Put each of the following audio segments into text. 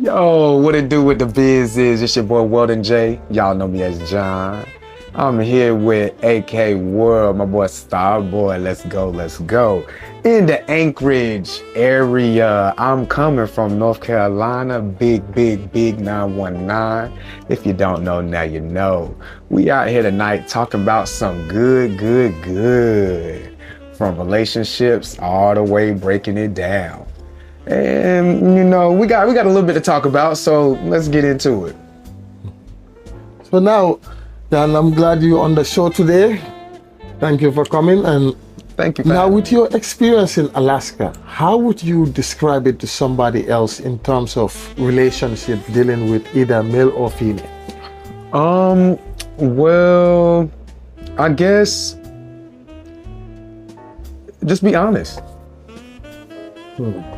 Yo, what it do with the biz is? It's your boy Weldon J. Y'all know me as John. I'm here with AK World, my boy Starboy. Let's go, let's go. In the Anchorage area, I'm coming from North Carolina, big 919. If you don't know, now you know. We out here tonight talking about some good. From relationships all the way breaking it down. And you know, we got a little bit to talk about, so let's get into it. So now, Dan, I'm glad you're on the show today. Thank you for coming. And Thank you. now, with your experience in Alaska, how would you describe it to somebody else in terms of relationship dealing with either male or female? Well, I guess just be honest.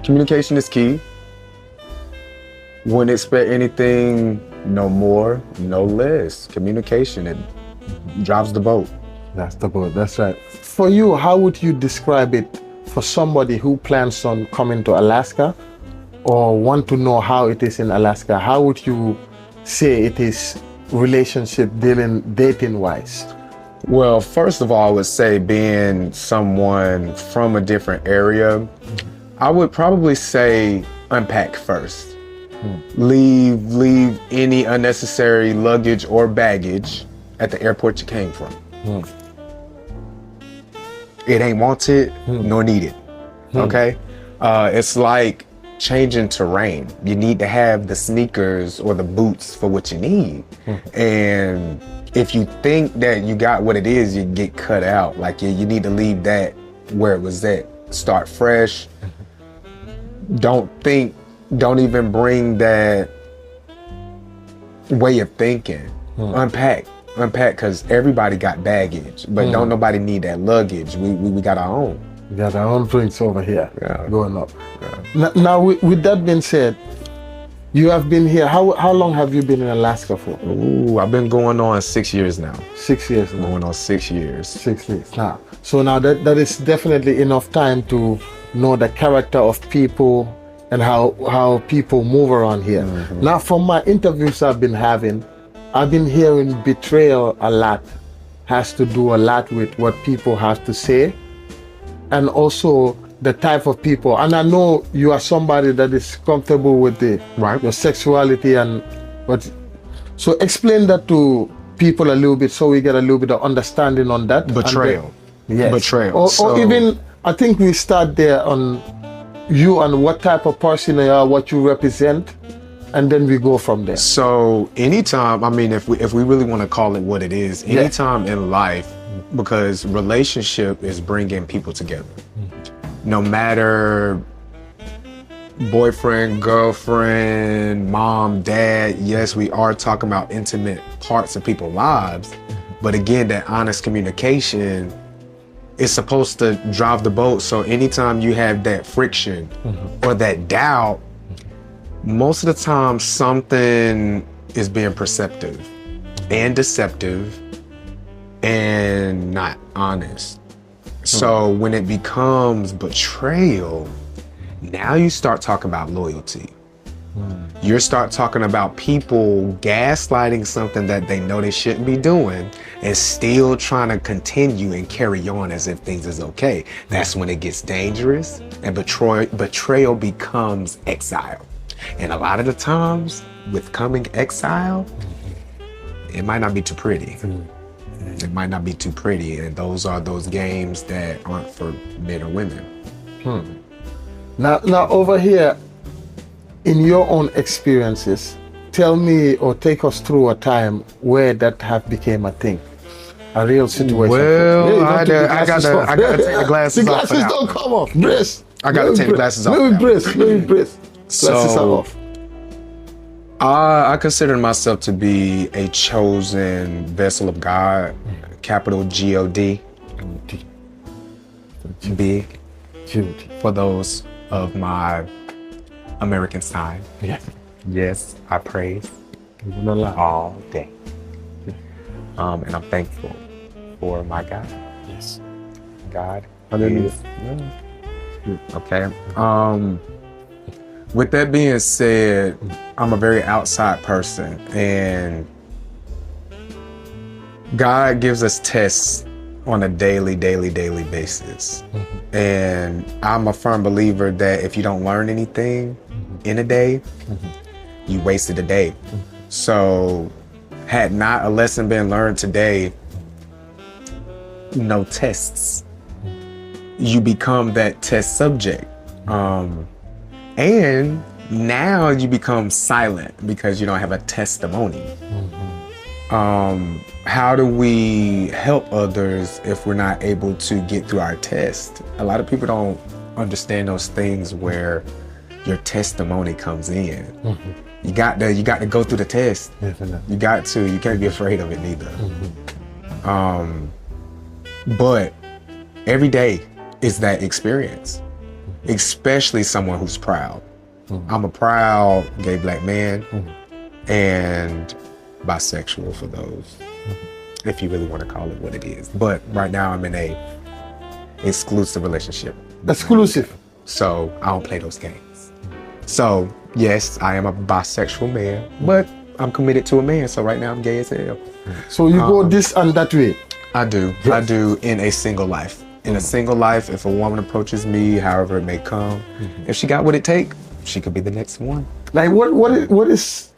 Communication is key. Wouldn't expect anything, no more, no less. Communication, it drives the boat. That's the boat, that's right. For you, how would you describe it for somebody who plans on coming to Alaska or want to know how it is in Alaska? How would you say it is relationship dealing, dating wise? Well, first of all, I would say being someone from a different area, I would probably say unpack first. Leave any unnecessary luggage or baggage at the airport you came from. It ain't wanted nor needed. Okay? It's like changing terrain. You need to have the sneakers or the boots for what you need. And if you think that you got what it is, you get cut out. Like you need to leave that where it was at. Start fresh. Don't even bring that way of thinking. Unpack, because everybody got baggage, but don't nobody need that luggage. We got our own. We got our own drinks over here going up. Yeah. Now, with that being said, you have been here. How long have you been in Alaska for? Ooh, I've been going on 6 years now. 6 years now. Going on 6 years. 6 years now. So now that is definitely enough time to know the character of people and how people move around here. Now, from my interviews I've been having, I've been hearing betrayal a lot. Has to do a lot with what people have to say, and also the type of people. And I know you are somebody that is comfortable with your sexuality so explain that to people a little bit so we get a little bit of understanding on that. Betrayal. Yes. Betrayal. Or even, I think we start there on you and what type of person you are, what you represent, and then we go from there. So anytime, I mean, if we really want to call it what it is, anytime in life, because relationship is bringing people together. No matter boyfriend, girlfriend, mom, dad, yes, we are talking about intimate parts of people's lives, but again, that honest communication is supposed to drive the boat. So anytime you have that friction or that doubt, most of the time something is being perceptive and deceptive and not honest. So when it becomes betrayal, now you start talking about loyalty. You start talking about people gaslighting something that they know they shouldn't be doing and still trying to continue and carry on as if things is okay. That's when it gets dangerous and betrayal becomes exile. And a lot of the times with coming exile, it might not be too pretty. It might not be too pretty, and those are those games that aren't for men or women. Now over here, in your own experiences, tell me or take us through a time where that have became a thing, a real situation. Well, I gotta take the glasses off. The glasses don't come off. Brace. I gotta take the glasses off. Let me brace. Glasses are off. I consider myself to be a chosen vessel of God, capital G-O-D. Big. For those of my American side. Yes, I praise all day. And I'm thankful for my God. Yes. God Hallelujah. is okay. With that being said, I'm a very outside person, and God gives us tests on a daily basis. And I'm a firm believer that if you don't learn anything in a day, you wasted a day. So had not a lesson been learned today, no tests. You become that test subject. And now you become silent because you don't have a testimony. How do we help others if we're not able to get through our test? A lot of people don't understand those things where your testimony comes in. You got to go through the test. You got to. You can't be afraid of it neither. But every day is that experience, especially someone who's proud. I'm a proud gay black man and bisexual for those, if you really want to call it what it is. But right now I'm in a exclusive relationship. Exclusive. So I don't play those games. So yes, I am a bisexual man, but I'm committed to a man. So right now I'm gay as hell. So you go this and that way? I do. Yes. I do in a single life. In a single life, if a woman approaches me, however it may come, if she got what it takes, she could be the next one. Like what is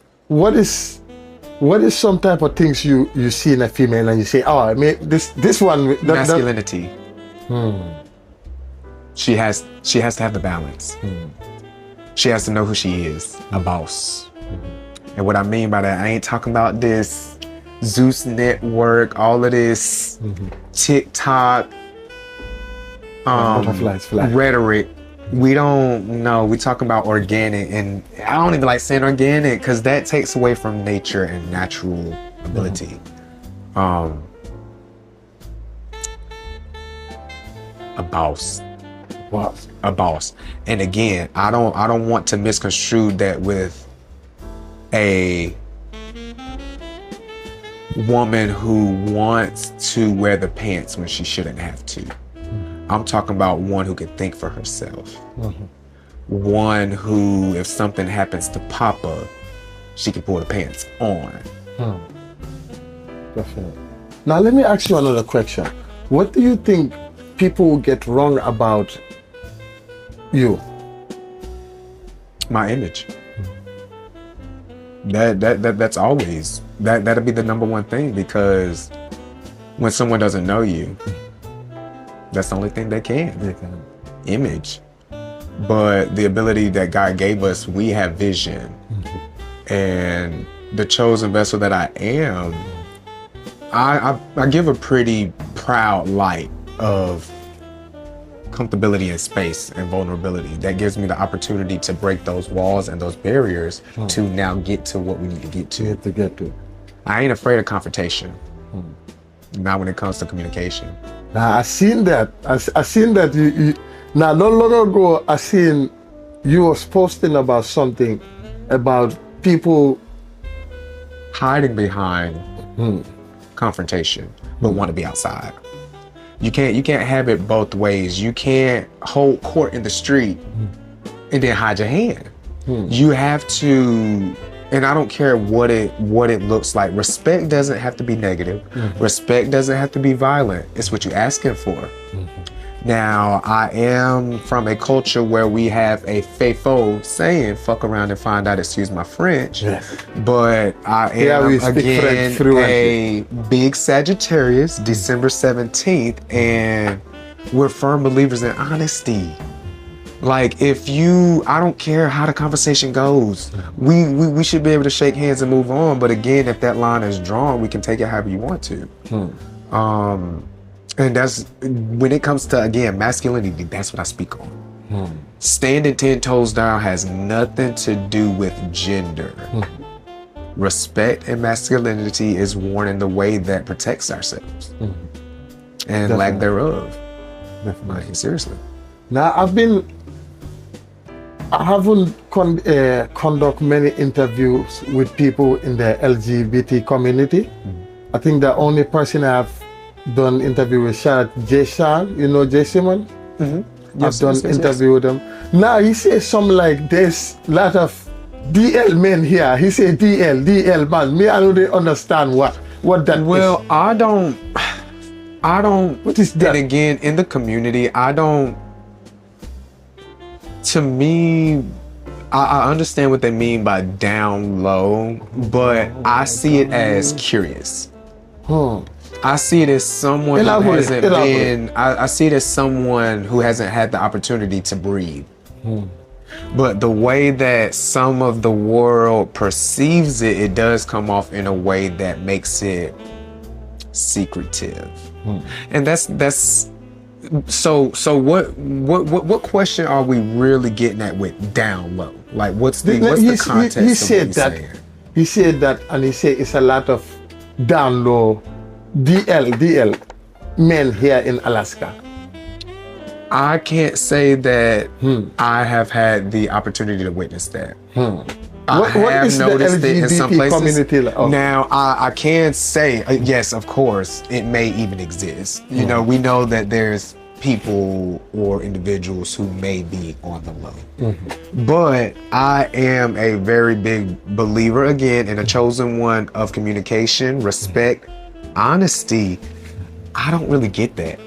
some type of things you see in a female and you say, oh, I mean this one masculinity. She has to have the balance. She has to know who she is, a boss. And what I mean by that, I ain't talking about this Zeus network, all of this TikTok rhetoric. We don't know. We talking about organic, and I don't even like saying organic because that takes away from nature and natural ability. A boss. A boss. And again, I don't want to misconstrue that with a woman who wants to wear the pants when she shouldn't have to. I'm talking about one who can think for herself. One who, if something happens to Papa, she can pull the pants on. Definitely. Now let me ask you another question. What do you think people get wrong about you? My image. That's always that'll be the number one thing, because when someone doesn't know you, that's the only thing they can. Image. But the ability that God gave us, we have vision. And the chosen vessel that I am, I give a pretty proud light of comfortability in space and vulnerability. That gives me the opportunity to break those walls and those barriers to now get to what we need to get to. I ain't afraid of confrontation. Not when it comes to communication. Now I seen that. I seen that you now not long ago I seen you was posting about something about people hiding behind confrontation but want to be outside. You can't have it both ways. You can't hold court in the street and then hide your hand. You have to, and I don't care what it looks like. Respect doesn't have to be negative. Respect doesn't have to be violent. It's what you're asking for. Now, I am from a culture where we have a faithful saying, fuck around and find out, excuse my French. But I am, again, a big Sagittarius, December 17th, and we're firm believers in honesty. Like, I don't care how the conversation goes. We should be able to shake hands and move on. But again, if that line is drawn, we can take it however you want to. And that's, when it comes to, again, masculinity, that's what I speak on. Standing 10 toes down has nothing to do with gender. Respect and masculinity is worn in the way that protects ourselves. And lack thereof. Like, seriously. Now, I haven't conduct many interviews with people in the LGBT community. I think the only person I've done interview with Jay Sean, you know Jay Simon? Yes, I've done yes, yes, yes. interview with him. Now he says something like there's a lot of DL men here. He said DL man. Me, I don't understand what that is. Well, I don't. What is that? And again, in the community, I don't. To me, I understand what they mean by down low, but I see it as curious. I see it as someone who hasn't been. I see it as someone who hasn't had the opportunity to breathe. But the way that some of the world perceives it, it does come off in a way that makes it secretive. And that's so what question are we really getting at with down low? Like what's the context he said that saying? He said that, and he said it's a lot of down low DL men here in Alaska. I can't say that I have had the opportunity to witness that. I have noticed it in some places. Community? Now, I can say, yes, of course, it may even exist. You know, we know that there's people or individuals who may be on the low. But I am a very big believer, again, in a chosen one of communication, respect, honesty. I don't really get that.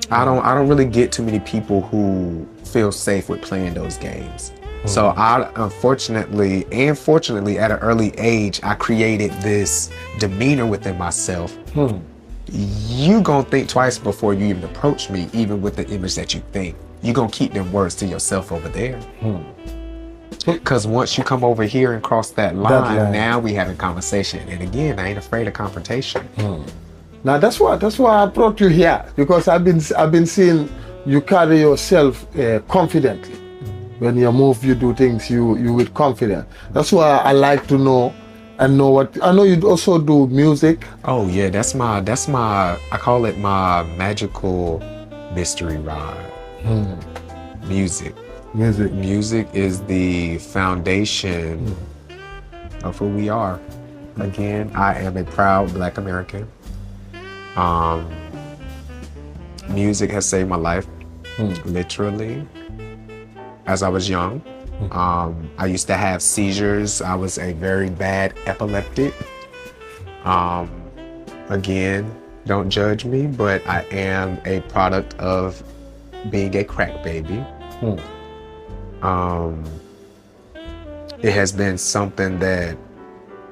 I don't really get too many people who feel safe with playing those games. So I unfortunately and fortunately at an early age, I created this demeanor within myself. You gonna think twice before you even approach me, even with the image that you think. You gonna keep them words to yourself over there. Because once you come over here and cross that line, now we having conversation. And again, I ain't afraid of confrontation. Now that's why I brought you here, because I've been seeing you carry yourself confidently. When you move, you do things you with confidence. That's why I like to know and know what I know. You also do music. Oh yeah, that's my I call it my magical mystery ride. Music is the foundation of who we are. Again, I am a proud Black American. Music has saved my life, literally. As I was young, I used to have seizures. I was a very bad epileptic. Again, don't judge me, but I am a product of being a crack baby. It has been something that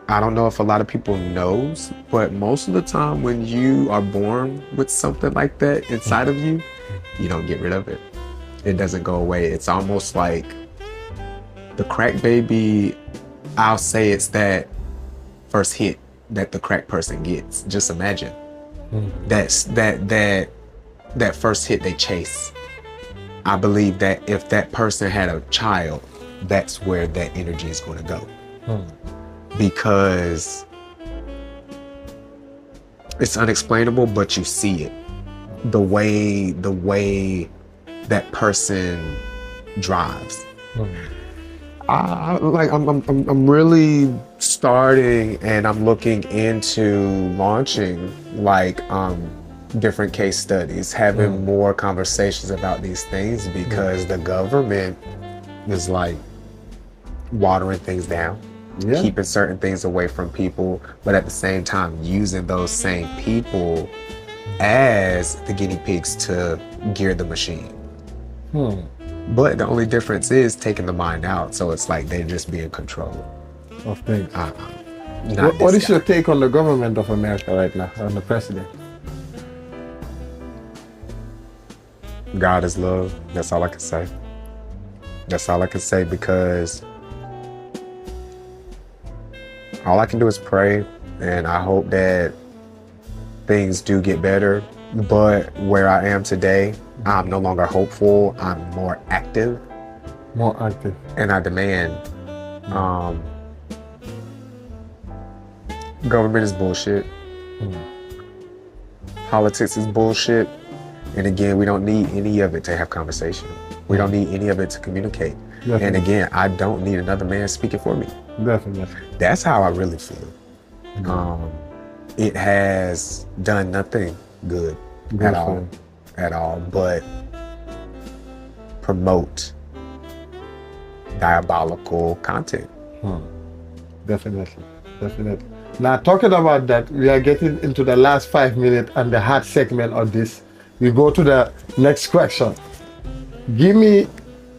I don't know if a lot of people knows, but most of the time when you are born with something like that inside of you, you don't get rid of it. It doesn't go away. It's almost like the crack baby, I'll say it's that first hit that the crack person gets. Just imagine. That's that first hit they chase. I believe that if that person had a child, that's where that energy is going to go. Because it's unexplainable, but you see it. The way that person drives. I'm really starting, and I'm looking into launching different case studies, having more conversations about these things, because the government is like watering things down, keeping certain things away from people, but at the same time using those same people as the guinea pigs to gear the machine. But the only difference is taking the mind out, so it's like they're just being controlled of things. What is your take on the government of America right now, on the president? God is love. That's all I can say. That's all I can say, because all I can do is pray, and I hope that things do get better. But where I am today, I'm no longer hopeful. I'm more active. And I demand. Government is bullshit. Politics is bullshit. And again, we don't need any of it to have conversation. We don't need any of it to communicate. Definitely. And again, I don't need another man speaking for me. Definitely. That's how I really feel. It has done nothing good at all. But promote diabolical content. Definitely. Now, talking about that, we are getting into the last 5 minutes and the hard segment of this. We go to the next question. Give me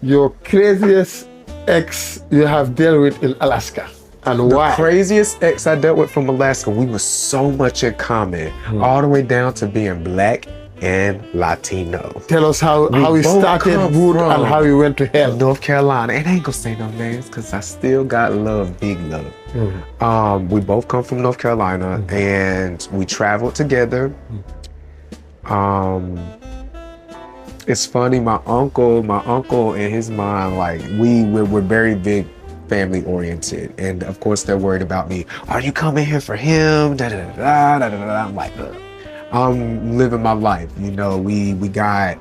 your craziest ex you have dealt with in Alaska and why. The craziest ex I dealt with from Alaska, we were so much in common, all the way down to being Black and Latino. Tell us how we started good and how we went to hell. North Carolina. And I ain't gonna say no names because I still got love, big love. We both come from North Carolina and we traveled together. It's funny, my uncle in his mind, like we're very big family oriented. And of course they're worried about me. Are you coming here for him? Da, da, da, da, da, da. I'm like, ugh. I'm living my life. You know, we got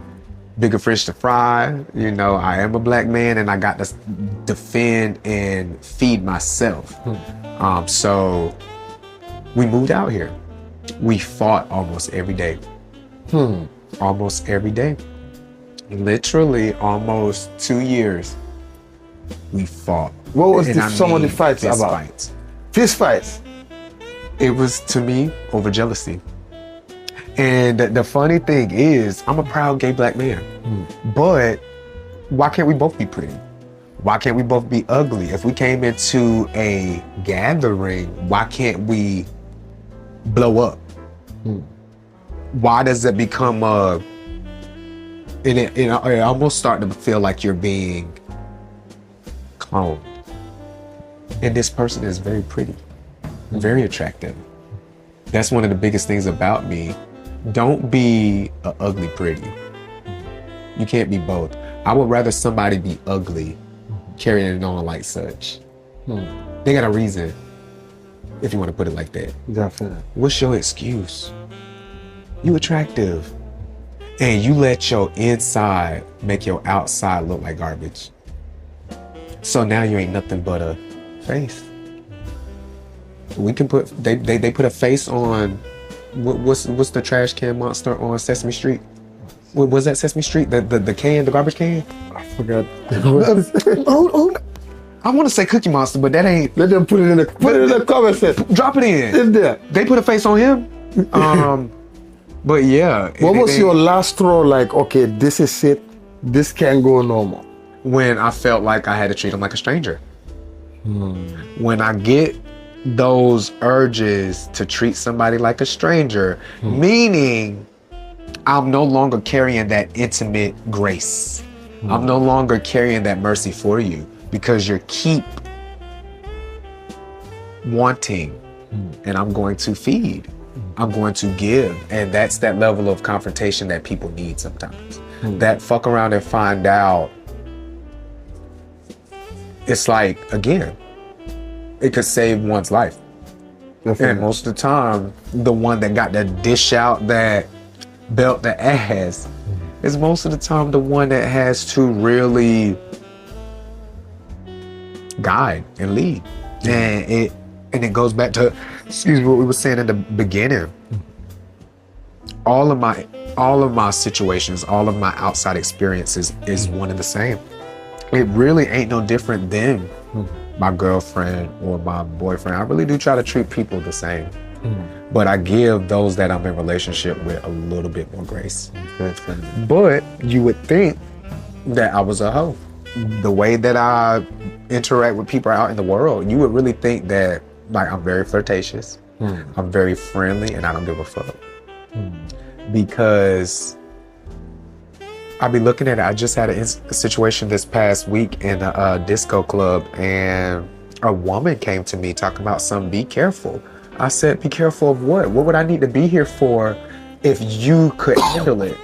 bigger fish to fry. You know, I am a Black man and I got to defend and feed myself. So we moved out here. We fought almost every day. Almost every day. Literally almost 2 years we fought. What was some of the fights fist about? Fights. Fist fights? It was, to me, over jealousy. And the funny thing is, I'm a proud gay Black man. But why can't we both be pretty? Why can't we both be ugly? If we came into a gathering, why can't we blow up? Why does it become it almost starting to feel like you're being cloned? And this person is very pretty, very attractive. That's one of the biggest things about me. Don't be a ugly pretty. You can't be both. I would rather somebody be ugly, carrying it on like such. They got a reason, if you want to put it like that. Definitely. What's your excuse? You attractive. And you let your inside make your outside look like garbage. So now you ain't nothing but a face. We can put, they put a face on, what's the trash can monster on Sesame Street? What was that, Sesame Street? The can, the garbage can? I forgot. I want to say Cookie Monster, but that ain't. Let them put it in the comment section. Drop it in. It's there. They put a face on him. But yeah. What was your last throw? Like, okay, this is it. This can't go normal. When I felt like I had to treat him like a stranger. When I get those urges to treat somebody like a stranger, meaning I'm no longer carrying that intimate grace. I'm no longer carrying that mercy for you because you keep wanting, and I'm going to feed. I'm going to give. And that's that level of confrontation that people need sometimes. That fuck around and find out. It's like, again, it could save one's life. Definitely. And most of the time, the one that got to dish out that belt the ass is most of the time the one that has to really guide and lead. And it goes back to, excuse me, what we were saying in the beginning. All of my situations, all of my outside experiences is one and the same. It really ain't no different than my girlfriend or my boyfriend. I really do try to treat people the same. But I give those that I'm in relationship with a little bit more grace. But you would think that I was a hoe. The way that I interact with people out in the world, you would really think that, like, I'm very flirtatious, I'm very friendly, and I don't give a fuck. Because I be looking at it. I just had a situation this past week in a disco club, and a woman came to me talking about something, be careful. I said, be careful of what? What would I need to be here for if you could handle it?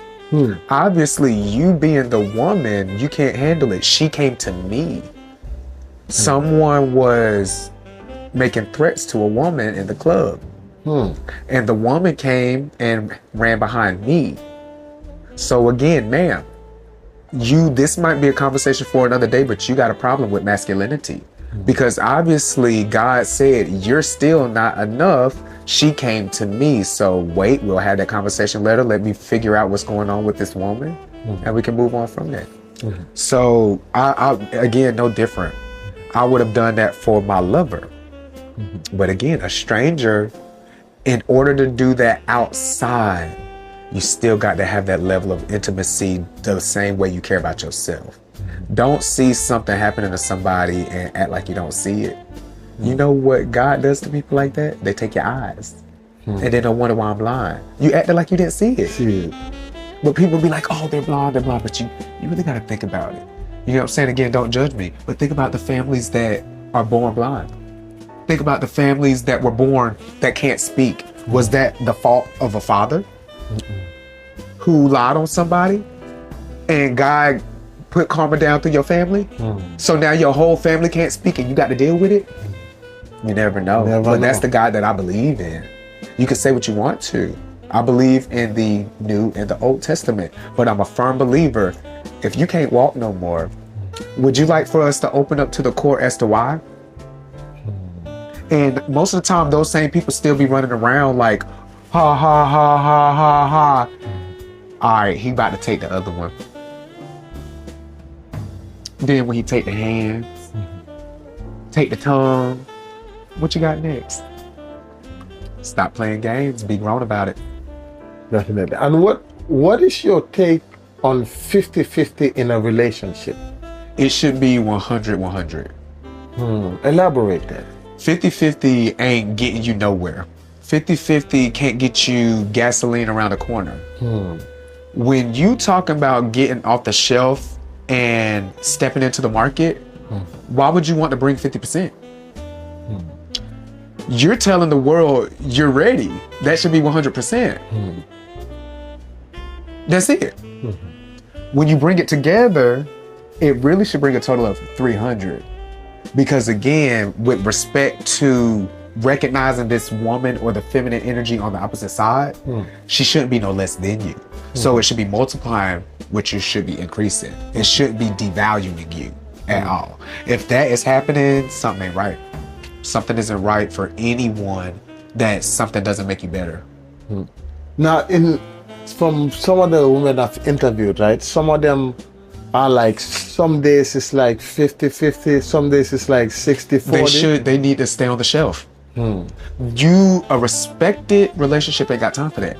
Obviously, you being the woman, you can't handle it. She came to me. Someone was making threats to a woman in the club. And the woman came and ran behind me. So again, ma'am, this might be a conversation for another day, but you got a problem with masculinity. Because obviously God said, you're still not enough. She came to me. So wait, we'll have that conversation later. Let me figure out what's going on with this woman and we can move on from that. So I again, no different. I would have done that for my lover. But again, a stranger, in order to do that outside, you still got to have that level of intimacy the same way you care about yourself. Don't see something happening to somebody and act like you don't see it. You know what God does to people like that? They take your eyes. And then they'll wonder why I'm blind. You acted like you didn't see it. But people be like, oh, they're blind. But you really got to think about it. You know what I'm saying? Again, don't judge me. But think about the families that are born blind. Think about the families that were born that can't speak. Was that the fault of a father who lied on somebody? And God put karma down through your family? So now your whole family can't speak and you got to deal with it? You never know. But that's the God that I believe in. You can say what you want to. I believe in the New and the Old Testament, but I'm a firm believer. If you can't walk no more, would you like for us to open up to the court as to why? And most of the time, those same people still be running around like, ha, ha, ha, ha, ha, ha. All right, he about to take the other one. Then when he take the hands, take the tongue, what you got next? Stop playing games, be grown about it. Definitely. And what is your take on 50-50 in a relationship? It should be 100-100. Elaborate that. 50-50 ain't getting you nowhere. 50-50 can't get you gasoline around the corner. When you talking about getting off the shelf and stepping into the market, why would you want to bring 50%? You're telling the world you're ready. That should be 100%. That's it. When you bring it together, it really should bring a total of 300. Because again, with respect to recognizing this woman or the feminine energy on the opposite side, she shouldn't be no less than you. So it should be multiplying, which you should be increasing. It shouldn't be devaluing you at all. If that is happening, something ain't right. Something isn't right for anyone that something doesn't make you better. Now, from some of the women I've interviewed, right? Some of them are like, some days it's like 50-50, some days it's like 60-40. They need to stay on the shelf. A respected relationship ain't got time for that.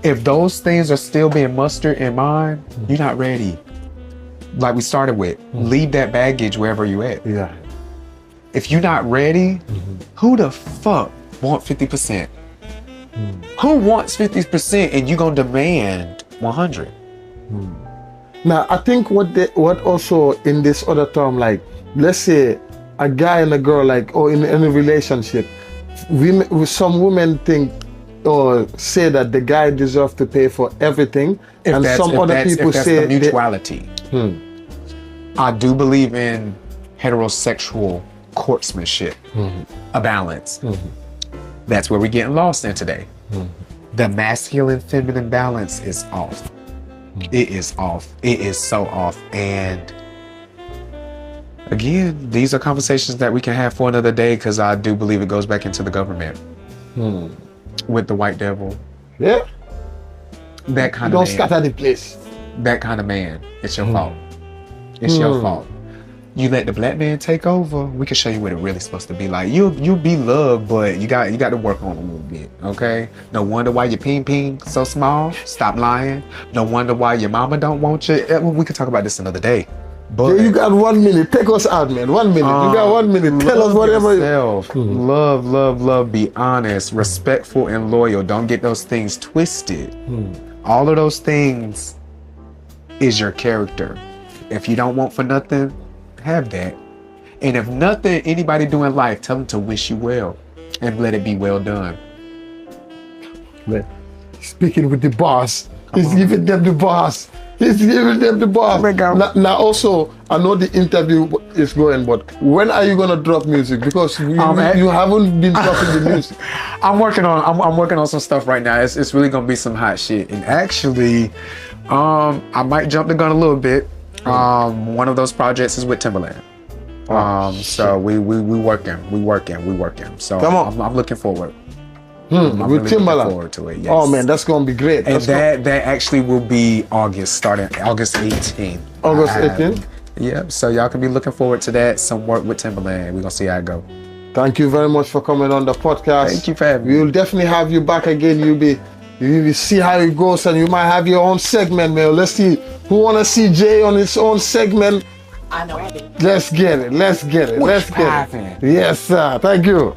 If those things are still being mustered in mind, you're not ready. Like we started with, leave that baggage wherever you at. Yeah. If you're not ready, who the fuck want 50%? Who wants 50% and you gonna demand 100? Now, I think what also in this other term, like, let's say a guy and a girl, like, or in a relationship, some women think or say that the guy deserves to pay for everything, and some other people say the mutuality. I do believe in heterosexual courtsmanship, a balance. That's where we're getting lost in today. The masculine feminine balance is off. It is off. It is so off. And again, these are conversations that we can have for another day, because I do believe it goes back into the government with the white devil. Yeah. That kind Don't of man. scatter the place. That kind of man. It's your fault. It's your fault. You let the black man take over, we can show you what it really supposed to be like. You'll be loved, but you got to work on it a little bit, okay? No wonder why your ping so small. Stop lying. No wonder why your mama don't want you. We can talk about this another day. But you got 1 minute. Take us out, man. 1 minute. You got 1 minute. Tell us whatever. Yourself. Love. Be honest, respectful, and loyal. Don't get those things twisted. All of those things is your character. If you don't want for nothing, have that. And if nothing anybody do in life, tell them to wish you well and let it be well done. Man, speaking with the boss, he's giving them the boss. He's giving them the boss. Now also, I know the interview is going, but when are you gonna drop music? Because you haven't been dropping the music. I'm working on some stuff right now. It's really gonna be some hot shit. And actually, I might jump the gun a little bit. One of those projects is with Timberland. So we working. So come on. I'm looking forward. I'm with really Timbaland. looking forward to it. Yes. Oh man, that's gonna be great. And that actually will be starting August 18th. August 18th. Yep. So y'all can be looking forward to that. Some work with Timbaland. We're gonna see how it go. Thank you very much for coming on the podcast. Thank you for having me. We'll definitely have you back again. You will see how it goes, and you might have your own segment, man. Let's see who wanna see Jay on his own segment. I know I do. Let's get it. Let's get it. Let's get it. Yes, sir. Thank you.